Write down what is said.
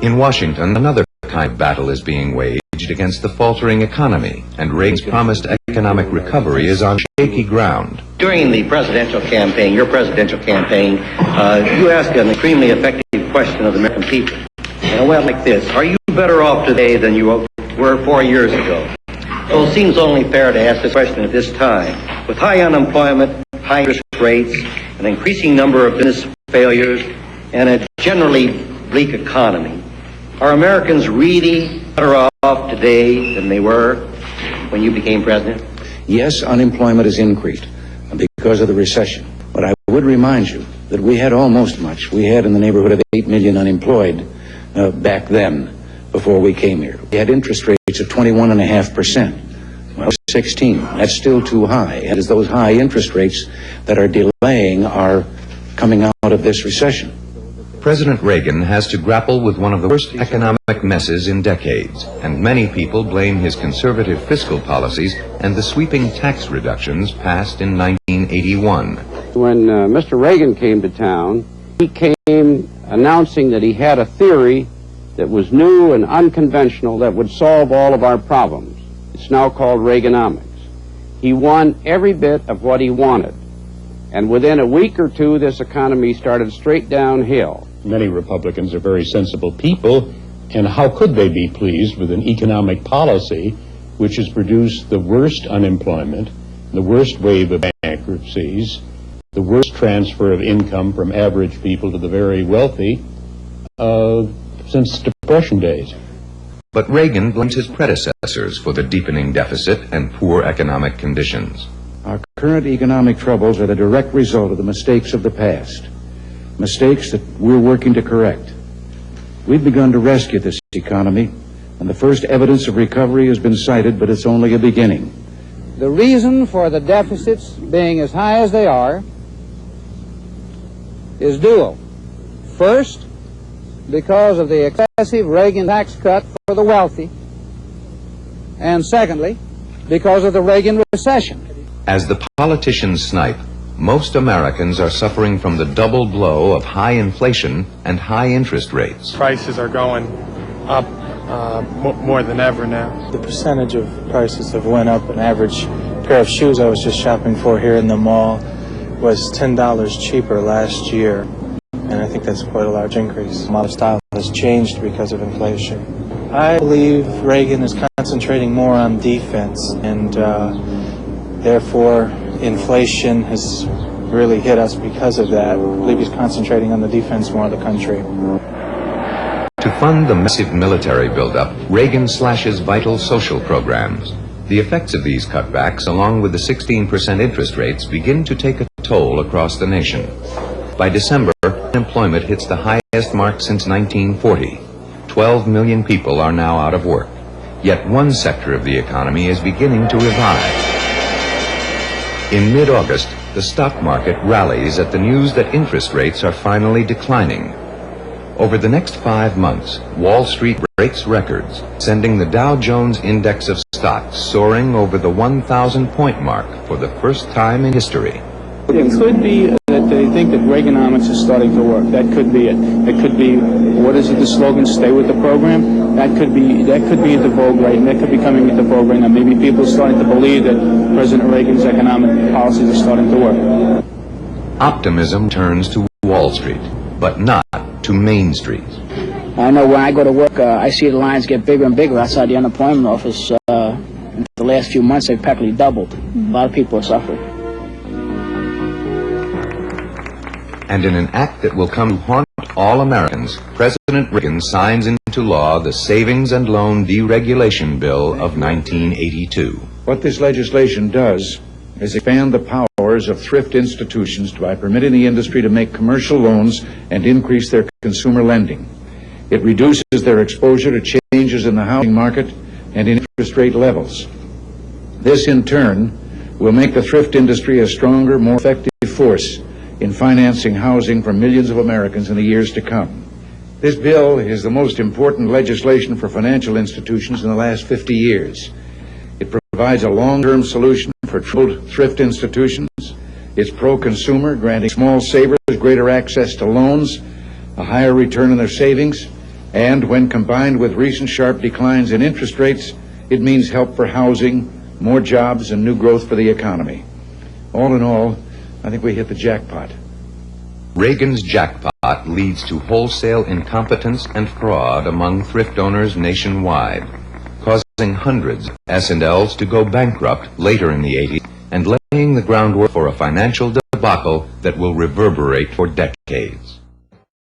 In Washington, another kind of battle is being waged against the faltering economy, and Reagan's promised economic recovery is on shaky ground. During the presidential campaign, your presidential campaign, you asked an extremely effective question of the American people. And it went like this: are you better off today than you were 4 years ago? Well, it seems only fair to ask this question at this time. With high unemployment, high interest rates, an increasing number of business failures, and a generally bleak economy, are Americans really better off today than they were when you became president? Yes, unemployment has increased because of the recession. But I would remind you that we had almost much. We had in the neighborhood of 8 million unemployed back then, before we came here. We had interest rates of 21.5%. Well, 16. That's still too high. And it's those high interest rates that are delaying our coming out of this recession. President Reagan has to grapple with one of the worst economic messes in decades, and many people blame his conservative fiscal policies and the sweeping tax reductions passed in 1981. When Mr. Reagan came to town, he came announcing that he had a theory that was new and unconventional that would solve all of our problems. It's now called Reaganomics. He won every bit of what he wanted, and within a week or two, this economy started straight downhill. Many Republicans are very sensible people, and how could they be pleased with an economic policy which has produced the worst unemployment, the worst wave of bankruptcies, the worst transfer of income from average people to the very wealthy since Depression days? But Reagan blames his predecessors for the deepening deficit and poor economic conditions. Our current economic troubles are the direct result of the mistakes of the past. Mistakes that we're working to correct. We've begun to rescue this economy, and the first evidence of recovery has been cited, but it's only a beginning. The reason for the deficits being as high as they are is dual. First, because of the excessive Reagan tax cut for the wealthy, and secondly, because of the Reagan recession. As the politicians snipe, most Americans are suffering from the double blow of high inflation and high interest rates. Prices are going up more than ever now. The percentage of prices have went up. An average pair of shoes I was just shopping for here in the mall was $10 cheaper last year, and I think that's quite a large increase. A lot of style has changed because of inflation. I believe Reagan is concentrating more on defense, and therefore inflation has really hit us because of that. I believe he's concentrating on the defense more of the country. To fund the massive military buildup, Reagan slashes vital social programs. The effects of these cutbacks, along with the 16% interest rates, begin to take a toll across the nation. By December, unemployment hits the highest mark since 1940. 12 million people are now out of work. Yet one sector of the economy is beginning to revive. In mid-August, the stock market rallies at the news that interest rates are finally declining. Over the next 5 months, Wall Street breaks records, sending the Dow Jones Index of stocks soaring over the 1,000-point mark for the first time in history. It could be that they think that Reaganomics is starting to work. That could be it. It could be, what is it, the slogan, stay with the program? That could be the vogue right, and that could be coming into vogue right now. Maybe people are starting to believe that President Reagan's economic policies are starting to work. Optimism turns to Wall Street, but not to Main Street. I know when I go to work, I see the lines get bigger and bigger outside the unemployment office. In the last few months, they've practically doubled. A lot of people are suffering. And in an act that will come to haunt all Americans, President Reagan signs into law the Savings and Loan Deregulation Bill of 1982. What this legislation does is expand the powers of thrift institutions by permitting the industry to make commercial loans and increase their consumer lending. It reduces their exposure to changes in the housing market and in interest rate levels. This, in turn, will make the thrift industry a stronger, more effective force in financing housing for millions of Americans in the years to come. This bill is the most important legislation for financial institutions in the last 50 years. It provides a long-term solution for troubled thrift institutions. It's pro-consumer, granting small savers greater access to loans, a higher return on their savings, And when combined with recent sharp declines in interest rates, it means help for housing, more jobs, and new growth for the economy. All in all, I think we hit the jackpot. Reagan's jackpot leads to wholesale incompetence and fraud among thrift owners nationwide, causing hundreds of S&Ls to go bankrupt later in the 80s and laying the groundwork for a financial debacle that will reverberate for decades.